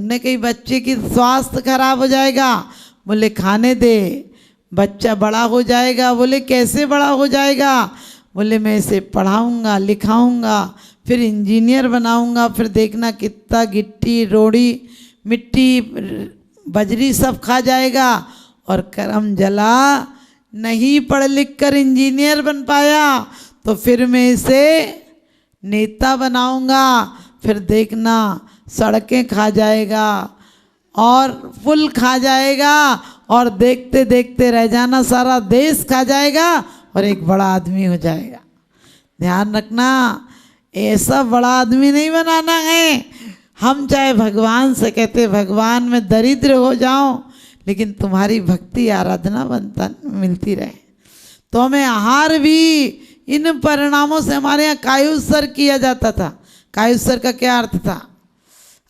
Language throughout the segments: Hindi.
हमने कही बच्चे की स्वास्थ्य खराब हो जाएगा, बोले खाने दे, बच्चा बड़ा हो जाएगा। बोले कैसे बड़ा हो जाएगा? बोले मैं इसे पढ़ाऊँगा लिखाऊँगा, फिर इंजीनियर बनाऊँगा, फिर देखना कितना गिट्टी रोड़ी मिट्टी बजरी सब खा जाएगा। और करम जला, नहीं पढ़ लिख कर इंजीनियर बन पाया तो फिर मैं इसे नेता बनाऊँगा, फिर देखना सड़कें खा जाएगा और पुल खा जाएगा और देखते देखते रह जाना सारा देश खा जाएगा और एक बड़ा आदमी हो जाएगा। ध्यान रखना, ऐसा बड़ा आदमी नहीं बनाना है। हम चाहे भगवान से कहते भगवान मैं दरिद्र हो जाऊं, लेकिन तुम्हारी भक्ति आराधना बनता मिलती रहे। तो हमें आहार भी इन परिणामों से, हमारे यहाँ कायुस्सर किया जाता था। कायुस्सर का क्या अर्थ था?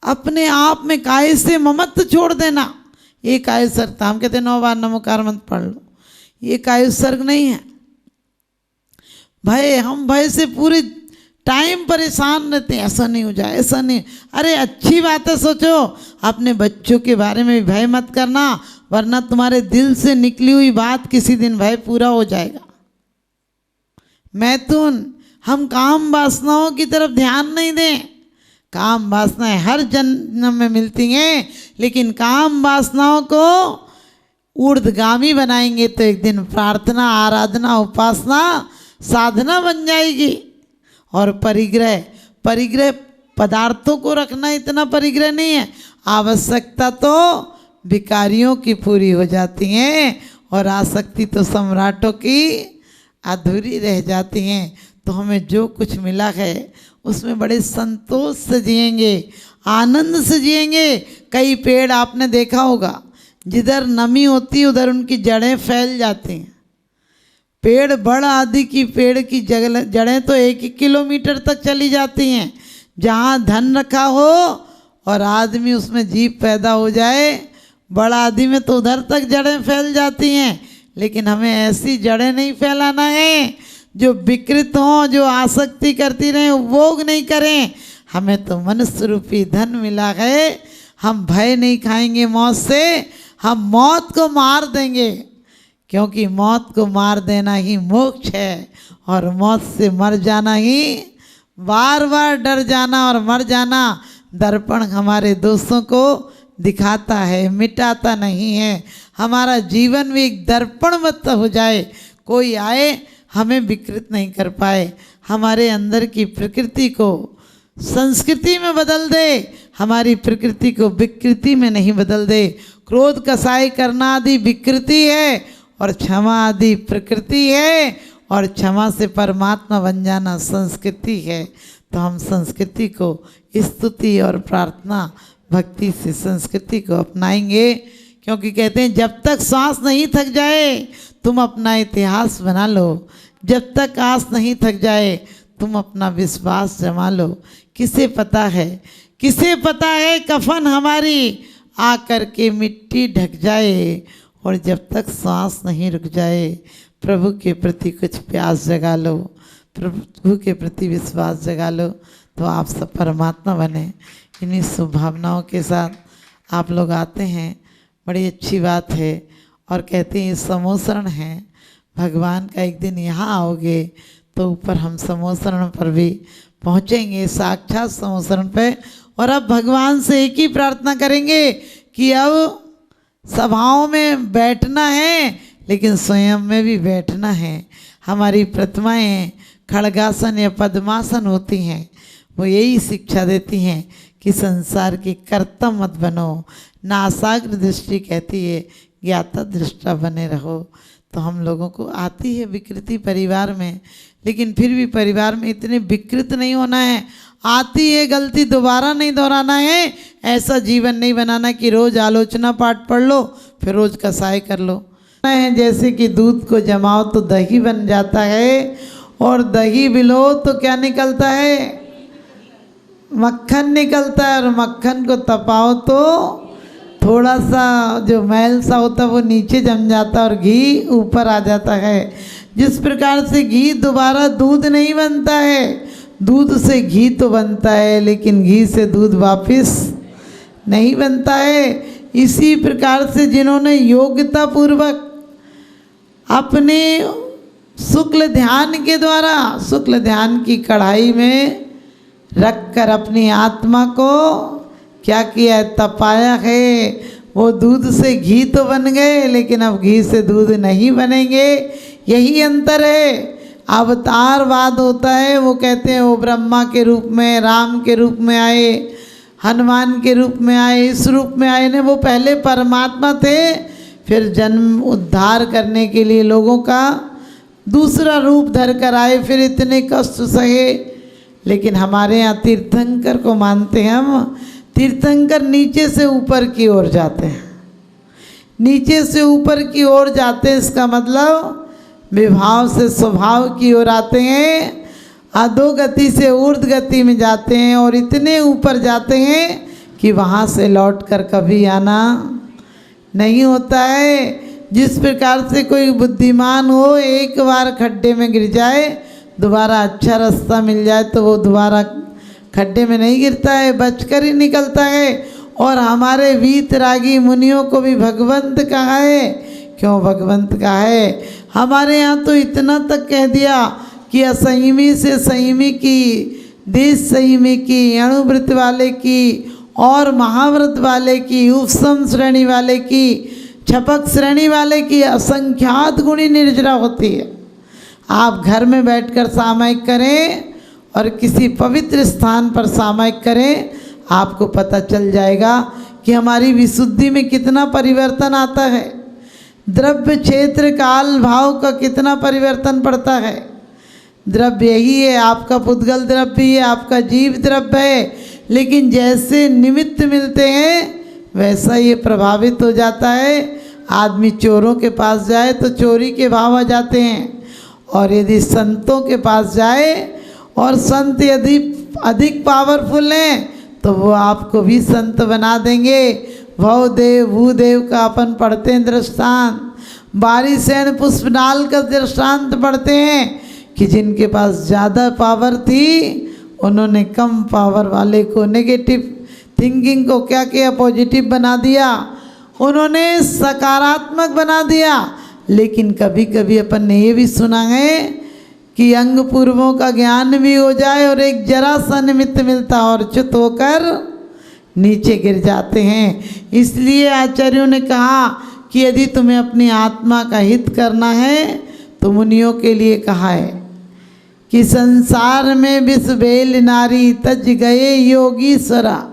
अपने आप में काय से ममत्व छोड़ देना, ये कायुस्सर था। हम कहते 9 बार नमोकार मंत्र पढ़ लो, ये कायुस्सर्ग नहीं है। भय, हम भय से पूरे टाइम परेशान रहते हैं, ऐसा नहीं हो जाए, ऐसा नहीं। अरे अच्छी बात है, सोचो अपने बच्चों के बारे में भी भय मत करना, वरना तुम्हारे दिल से निकली हुई बात किसी दिन भय पूरा हो जाएगा। मैथुन, हम काम वासनाओं की तरफ ध्यान नहीं दें। काम वासनाएं हर जन्म में मिलती हैं, लेकिन काम वासनाओं को ऊर्ध्वगामी बनाएंगे तो एक दिन प्रार्थना आराधना उपासना साधना बन जाएगी। और परिग्रह, परिग्रह पदार्थों को रखना इतना परिग्रह नहीं है, आवश्यकता तो भिखारियों की पूरी हो जाती हैं और आसक्ति तो सम्राटों की अधूरी रह जाती हैं। तो हमें जो कुछ मिला है उसमें बड़े संतोष से जिएंगे, आनंद से जिएंगे। कई पेड़ आपने देखा होगा, जिधर नमी होती है उधर उनकी जड़ें फैल जाती हैं। पेड़ बड़ आदि की पेड़ की जड़ें तो 1-1 किलोमीटर तक चली जाती हैं। जहाँ धन रखा हो और आदमी उसमें जीव पैदा हो जाए, बड़ा आदि में तो उधर तक जड़ें फैल जाती हैं। लेकिन हमें ऐसी जड़ें नहीं फैलाना है जो विकृत हों, जो आसक्ति करती रहें, उपभोग नहीं करें। हमें तो मनुष्य रूपी धन मिला है, हम भय नहीं खाएंगे मौत से, हम मौत को मार देंगे, क्योंकि मौत को मार देना ही मोक्ष है। और मौत से मर जाना ही, बार बार डर जाना और मर जाना, दर्पण हमारे दोस्तों को दिखाता है, मिटाता नहीं है। हमारा जीवन भी एक दर्पण मत हो जाए, कोई आए हमें विकृत नहीं कर पाए, हमारे अंदर की प्रकृति को संस्कृति में बदल दे, हमारी प्रकृति को विकृति में नहीं बदल दे। क्रोध कसाई करना आदि विकृति है और क्षमा आदि प्रकृति है, और क्षमा से परमात्मा बन जाना संस्कृति है। तो हम संस्कृति को स्तुति और प्रार्थना भक्ति से संस्कृति को अपनाएंगे, क्योंकि कहते हैं जब तक सांस नहीं थक जाए तुम अपना इतिहास बना लो, जब तक आस नहीं थक जाए तुम अपना विश्वास जमा लो। किसे पता है, किसे पता है कफन हमारी आकर के मिट्टी ढक जाए, और जब तक सांस नहीं रुक जाए प्रभु के प्रति कुछ प्यास जगा लो, प्रभु के प्रति विश्वास जगा लो, तो आप सब परमात्मा बने। इन्हीं शुभ भावनाओं के साथ आप लोग आते हैं, बड़ी अच्छी बात है। और कहते हैं समोसरण है, भगवान का एक दिन यहाँ आओगे तो ऊपर हम समोसरण पर भी पहुँचेंगे, साक्षात समोसरण पे। और अब भगवान से एक ही प्रार्थना करेंगे कि अब सभाओं में बैठना है, लेकिन स्वयं में भी बैठना है। हमारी प्रतिमाएं खड़गासन या पद्मासन होती हैं, वो यही शिक्षा देती हैं कि संसार की कर्ता मत बनो, नासाग्र दृष्टि कहती है ज्ञाता दृष्टा बने रहो। तो हम लोगों को आती है विकृति परिवार में, लेकिन फिर भी परिवार में इतने विकृत नहीं होना है। आती है गलती दोबारा नहीं दोहराना है, ऐसा जीवन नहीं बनाना कि रोज आलोचना पाठ पढ़ लो फिर रोज कसाई कर लो। है जैसे कि दूध को जमाओ तो दही बन जाता है, और दही बिलो तो क्या निकलता है, मक्खन निकलता है। और मक्खन को तपाओ तो थोड़ा सा जो मैल सा होता है वो नीचे जम जाता है और घी ऊपर आ जाता है। जिस प्रकार से घी दोबारा दूध नहीं बनता है, दूध से घी तो बनता है लेकिन घी से दूध वापस नहीं बनता है। इसी प्रकार से जिन्होंने योग्यता पूर्वक अपने शुक्ल ध्यान के द्वारा शुक्ल ध्यान की कढ़ाई में रखकर अपनी आत्मा को क्या किया है, तपाया है। वो दूध से घी तो बन गए, लेकिन अब घी से दूध नहीं बनेंगे। यही अंतर है। अवतारवाद होता है, वो कहते हैं वो ब्रह्मा के रूप में, राम के रूप में आए, हनुमान के रूप में आए, इस रूप में आए ने। वो पहले परमात्मा थे, फिर जन्म उद्धार करने के लिए लोगों का दूसरा रूप धर कर आए, फिर इतने कष्ट सहे। लेकिन हमारे यहाँ तीर्थंकर को मानते हैं हम। तीर्थंकर नीचे से ऊपर की ओर जाते हैं, नीचे से ऊपर की ओर जाते हैं। इसका मतलब विभाव से स्वभाव की ओर आते हैं, अधोगति से ऊर्ध्व गति में जाते हैं, और इतने ऊपर जाते हैं कि वहाँ से लौटकर कभी आना नहीं होता है। जिस प्रकार से कोई बुद्धिमान हो, एक बार खड्डे में गिर जाए, दोबारा अच्छा रास्ता मिल जाए तो वो दोबारा खड्डे में नहीं गिरता है, बचकर ही निकलता है। और हमारे वीतरागी मुनियों को भी भगवंत कहा है। क्यों भगवंत कहा है? हमारे यहाँ तो इतना तक कह दिया कि असंयमी से संयमी की, देश संयमी की, अणुव्रत वाले की और महाव्रत वाले की, उपसम श्रेणी वाले की, छपक श्रेणी वाले की असंख्यात गुणी निर्जरा होती है। आप घर में बैठकर सामायिक करें और किसी पवित्र स्थान पर सामायिक करें, आपको पता चल जाएगा कि हमारी विशुद्धि में कितना परिवर्तन आता है। द्रव्य क्षेत्र काल भाव का कितना परिवर्तन पड़ता है। द्रव्य यही है, आपका पुद्गल द्रव्य है, आपका जीव द्रव्य है, लेकिन जैसे निमित्त मिलते हैं वैसा ये प्रभावित हो जाता है। आदमी चोरों के पास जाए तो चोरी के भाव आ जाते हैं, और यदि संतों के पास जाए और संत यदि अधिक पावरफुल हैं तो वो आपको भी संत बना देंगे। भवदेव भूदेव का अपन पढ़ते हैं दृष्टांत, बारिशेन पुष्पनाल का दृष्टांत पढ़ते हैं कि जिनके पास ज़्यादा पावर थी उन्होंने कम पावर वाले को, नेगेटिव थिंकिंग को क्या किया, पॉजिटिव बना दिया, उन्होंने सकारात्मक बना दिया। लेकिन कभी कभी अपन ने ये भी सुना है कि अंग पूर्वों का ज्ञान भी हो जाए और एक जरा सा निमित्त मिलता और च्युत होकर नीचे गिर जाते हैं। इसलिए आचार्यों ने कहा कि यदि तुम्हें अपनी आत्मा का हित करना है तो मुनियों के लिए कहा है कि संसार में विष बेल नारी तज गए योगीश्वरा।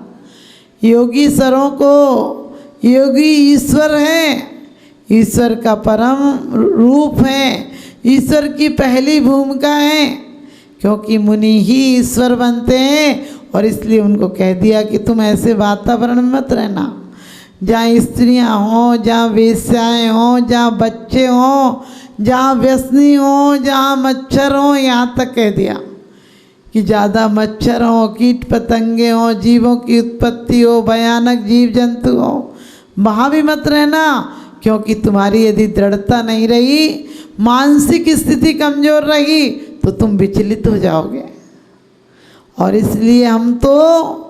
योगीश्वरों को, योगी ईश्वर हैं, ईश्वर का परम रूप है, ईश्वर की पहली भूमिका है, क्योंकि मुनि ही ईश्वर बनते हैं। और इसलिए उनको कह दिया कि तुम ऐसे वातावरण में मत रहना जहाँ स्त्रियाँ हों, जहाँ वेश्याएँ हों, जहाँ बच्चे हों, जहाँ व्यसनी हों, जहाँ मच्छर हों। यहाँ तक कह दिया कि ज़्यादा मच्छर हों, कीट पतंगे हों, जीवों की उत्पत्ति हो, भयानक जीव जंतु हो, वहाँ भी मत रहना, क्योंकि तुम्हारी यदि दृढ़ता नहीं रही, मानसिक स्थिति कमज़ोर रही तो तुम विचलित हो जाओगे। और इसलिए हम तो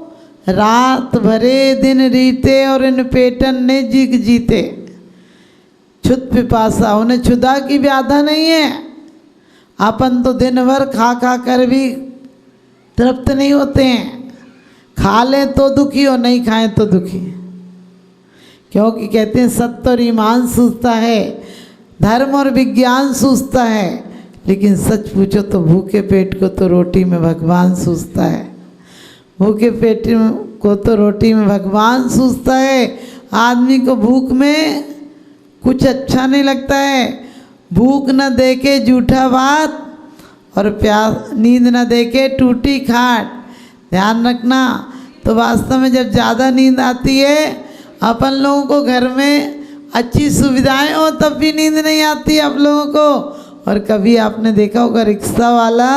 रात भरे दिन रीते और इन पेटन ने जिग जीते। क्षुद पिपासा, उन्हें क्षुधा की व्याधा नहीं है। अपन तो दिन भर खा खा कर भी तृप्त नहीं होते हैं। खा लें तो दुखी और नहीं खाएं तो दुखी, क्योंकि कहते हैं सत्य और ईमान सूझता है, धर्म और विज्ञान सूझता है, लेकिन सच पूछो तो भूखे पेट को तो रोटी में भगवान सूझता है। भूखे पेट को तो रोटी में भगवान सूझता है। आदमी को भूख में कुछ अच्छा नहीं लगता है। भूख न देखे जूठा भात और प्यास, नींद न देखे टूटी खाट। ध्यान रखना। तो वास्तव में जब ज़्यादा नींद आती है, अपन लोगों को घर में अच्छी सुविधाएं हो तब भी नींद नहीं आती आप लोगों को। और कभी आपने देखा होगा रिक्शा वाला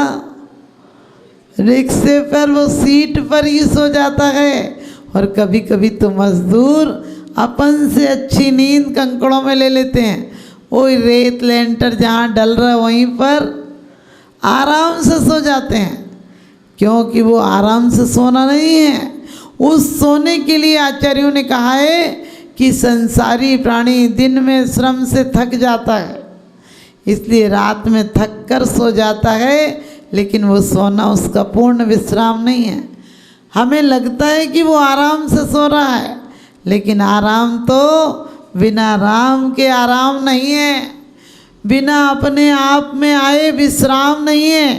रिक्शे पर वो सीट पर ही सो जाता है, और कभी कभी तो मजदूर अपन से अच्छी नींद कंकड़ों में ले लेते हैं। वो रेत लेंटर जहाँ डल रहा है वहीं पर आराम से सो जाते हैं, क्योंकि वो आराम से सोना नहीं है, उस सोने के लिए आचार्यों ने कहा है कि संसारी प्राणी दिन में श्रम से थक जाता है, इसलिए रात में थक कर सो जाता है, लेकिन वो सोना उसका पूर्ण विश्राम नहीं है। हमें लगता है कि वो आराम से सो रहा है, लेकिन आराम तो बिना राम के आराम नहीं है, बिना अपने आप में आए विश्राम नहीं है।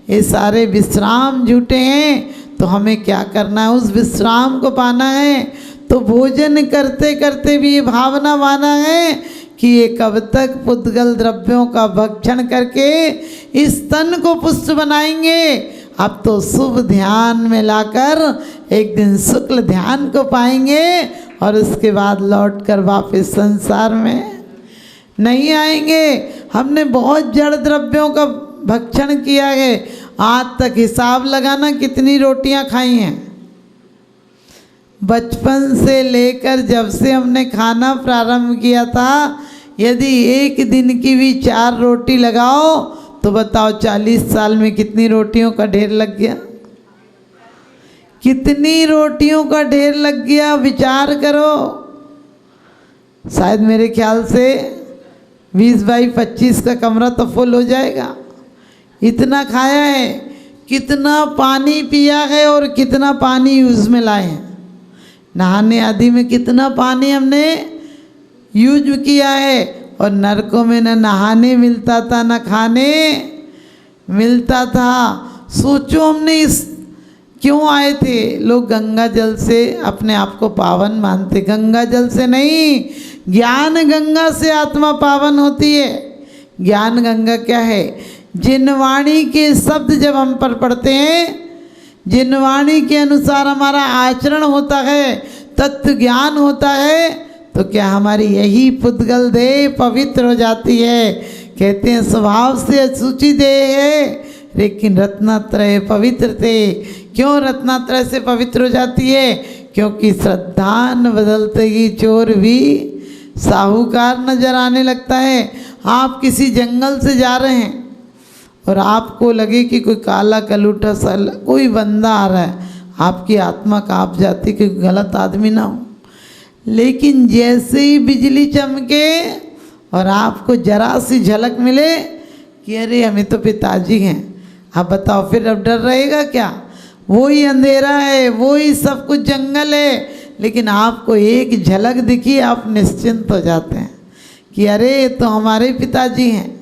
ये सारे विश्राम झूठे हैं। तो हमें क्या करना है? उस विश्राम को पाना है। तो भोजन करते करते भी ये भावना माना है कि ये कब तक पुद्गल द्रव्यों का भक्षण करके इस तन को पुष्ट बनाएंगे। अब तो शुभ ध्यान में लाकर एक दिन शुक्ल ध्यान को पाएंगे और उसके बाद लौटकर वापस संसार में नहीं आएंगे। हमने बहुत जड़ द्रव्यों का भक्षण किया है। आज तक हिसाब लगाना कितनी रोटियां खाई हैं। बचपन से लेकर जब से हमने खाना प्रारंभ किया था, यदि एक दिन की भी 4 रोटी लगाओ तो बताओ 40 साल में कितनी रोटियों का ढेर लग गया। कितनी रोटियों का ढेर लग गया, विचार करो। शायद मेरे ख्याल से 20 बाई 25 का कमरा तो फुल हो जाएगा। इतना खाया है, कितना पानी पिया है और कितना पानी यूज़ में लाए हैं। नहाने आदि में कितना पानी हमने यूज किया है। और नरकों में न नहाने मिलता था न खाने मिलता था। सोचो हमने इस क्यों आए थे। लोग गंगा जल से अपने आप को पावन मानते, गंगा जल से नहीं, ज्ञान गंगा से आत्मा पावन होती है। ज्ञान गंगा क्या है? जिन वाणी के शब्द जब हम पर पढ़ते हैं, जिन वाणी के अनुसार हमारा आचरण होता है, तत्व ज्ञान होता है, तो क्या हमारी यही पुद्गल देह पवित्र हो जाती है। कहते हैं स्वभाव से अशुचि देह है, लेकिन रत्नात्रय पवित्र थे। क्यों रत्नात्रय से पवित्र हो जाती है? क्योंकि श्रद्धान बदलते ही चोर भी साहूकार नजर आने लगता है। आप किसी जंगल से जा रहे हैं और आपको लगे कि कोई काला कलूटा सा कोई बंदा आ रहा है, आपकी आत्मा काँप जाती कि गलत आदमी ना हो। लेकिन जैसे ही बिजली चमके और आपको जरा सी झलक मिले कि अरे हमें तो पिताजी हैं, आप बताओ फिर अब डर रहेगा क्या? वही अंधेरा है, वही सब कुछ जंगल है, लेकिन आपको एक झलक दिखी, आप निश्चिंत हो जाते हैं कि अरे ये तो हमारे पिताजी हैं।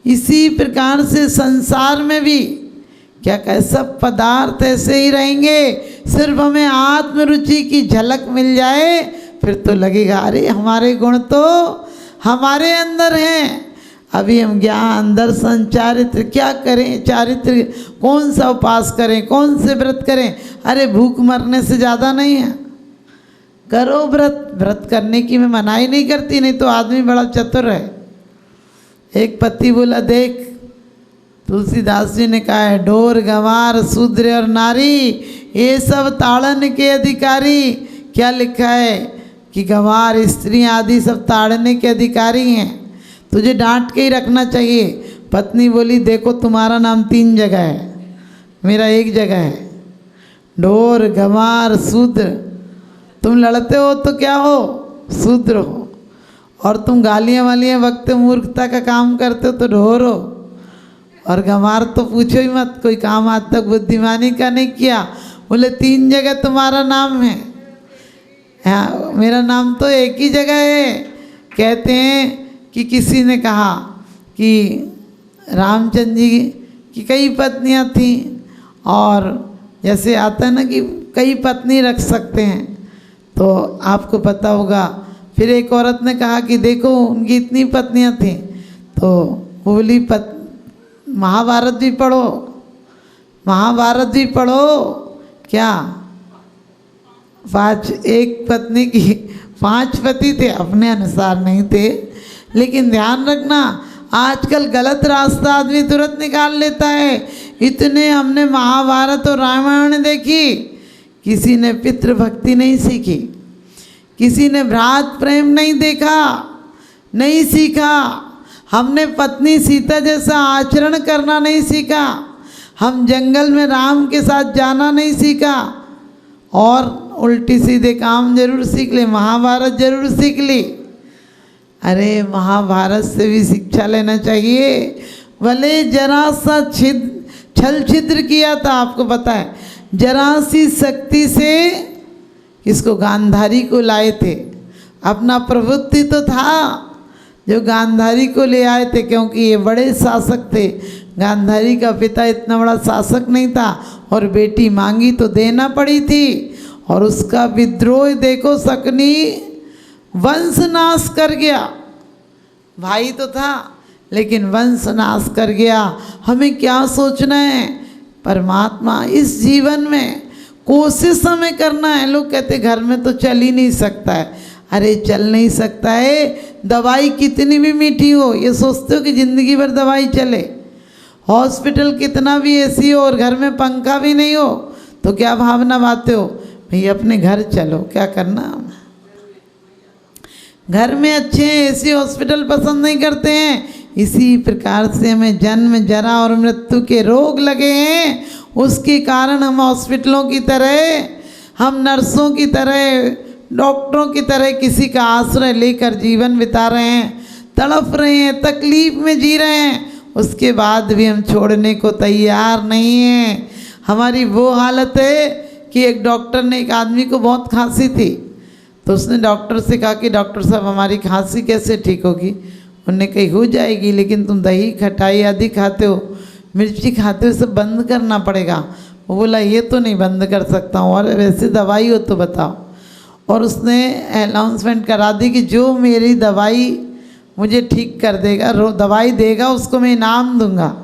इसी प्रकार से संसार में भी क्या कहे, सब पदार्थ ऐसे ही रहेंगे। सिर्फ हमें आत्मरुचि की झलक मिल जाए, फिर तो लगेगा अरे हमारे गुण तो हमारे अंदर हैं। अभी हम ज्ञान दर्शन चारित्र क्या करें, चारित्र कौन सा उपास करें, कौन से व्रत करें? अरे भूख मरने से ज़्यादा नहीं है। करो व्रत, व्रत करने की मैं मनाही नहीं करती, नहीं तो आदमी बड़ा चतुर है। एक पति बोला, देख तुलसीदास जी ने कहा है, ढोर गंवार शूद्र और नारी ये सब ताड़न के अधिकारी। क्या लिखा है कि गंवार स्त्री आदि सब ताड़ने के अधिकारी हैं, तुझे डांट के ही रखना चाहिए। पत्नी बोली, देखो तुम्हारा नाम 3 जगह है, मेरा 1 जगह है। ढोर गंवार शूद्र, तुम लड़ते हो तो क्या हो? शूद्र हो। और तुम गालियाँ वालियाँ वक्त मूर्खता का काम करते हो तो ढोर हो। और गंवार तो पूछो ही मत, कोई काम आज तक बुद्धिमानी का नहीं किया। बोले 3 जगह तुम्हारा नाम है, हाँ मेरा नाम तो एक ही जगह है। कहते हैं कि किसी ने कहा कि रामचंद्र जी की कई पत्नियां थीं, और जैसे आता है ना कि कई पत्नी रख सकते हैं, तो आपको पता होगा। फिर एक औरत ने कहा कि देखो उनकी इतनी पत्नियां थीं, तो बोली महाभारत भी पढ़ो, महाभारत भी पढ़ो। क्या 5 एक पत्नी की 5 पति थे, अपने अनुसार नहीं थे। लेकिन ध्यान रखना, आजकल गलत रास्ता आदमी तुरंत निकाल लेता है। इतने हमने महाभारत और रामायण देखी, किसी ने पितृभक्ति नहीं सीखी, किसी ने भ्रात प्रेम नहीं देखा, नहीं सीखा। हमने पत्नी सीता जैसा आचरण करना नहीं सीखा, हम जंगल में राम के साथ जाना नहीं सीखा। और उल्टी सीधे काम जरूर सीख ले, महाभारत जरूर सीख ली। अरे महाभारत से भी शिक्षा लेना चाहिए। भले जरा सा छल छिद्र किया था, आपको पता है, जरा सी शक्ति से इसको गांधारी को लाए थे। अपना प्रवृत्ति तो था जो गांधारी को ले आए थे, क्योंकि ये बड़े शासक थे। गांधारी का पिता इतना बड़ा शासक नहीं था, और बेटी मांगी तो देना पड़ी थी। और उसका विद्रोह देखो, शकुनी वंश नाश कर गया। भाई तो था लेकिन वंश नाश कर गया। हमें क्या सोचना है? परमात्मा इस जीवन में कोशिश हमें करना है। लोग कहते घर में तो चल ही नहीं सकता है। अरे चल नहीं सकता है, दवाई कितनी भी मीठी हो, ये सोचते हो कि ज़िंदगी भर दवाई चले? हॉस्पिटल कितना भी एसी हो और घर में पंखा भी नहीं हो तो क्या भावना बातें हो? भाई अपने घर चलो, क्या करना। घर में अच्छे एसी हॉस्पिटल पसंद नहीं करते हैं। इसी प्रकार से हमें जन्म जरा और मृत्यु के रोग लगे हैं, उसके कारण हम हॉस्पिटलों की तरह, हम नर्सों की तरह, डॉक्टरों की तरह किसी का आश्रय लेकर जीवन बिता रहे हैं, तड़प रहे हैं, तकलीफ में जी रहे हैं। उसके बाद भी हम छोड़ने को तैयार नहीं हैं। हमारी वो हालत है कि एक डॉक्टर ने एक आदमी को बहुत खांसी थी, तो उसने डॉक्टर से कहा कि डॉक्टर साहब हमारी खांसी कैसे ठीक होगी? उन्होंने कही हो जाएगी, लेकिन तुम दही खटाई आदि खाते हो, मिर्ची खाते हो, सब बंद करना पड़ेगा। वो बोला ये तो नहीं बंद कर सकता हूँ, और वैसे दवाई हो तो बताओ। और उसने अनाउंसमेंट करा दी कि जो मेरी दवाई मुझे ठीक कर देगा, दवाई देगा, उसको मैं इनाम दूंगा।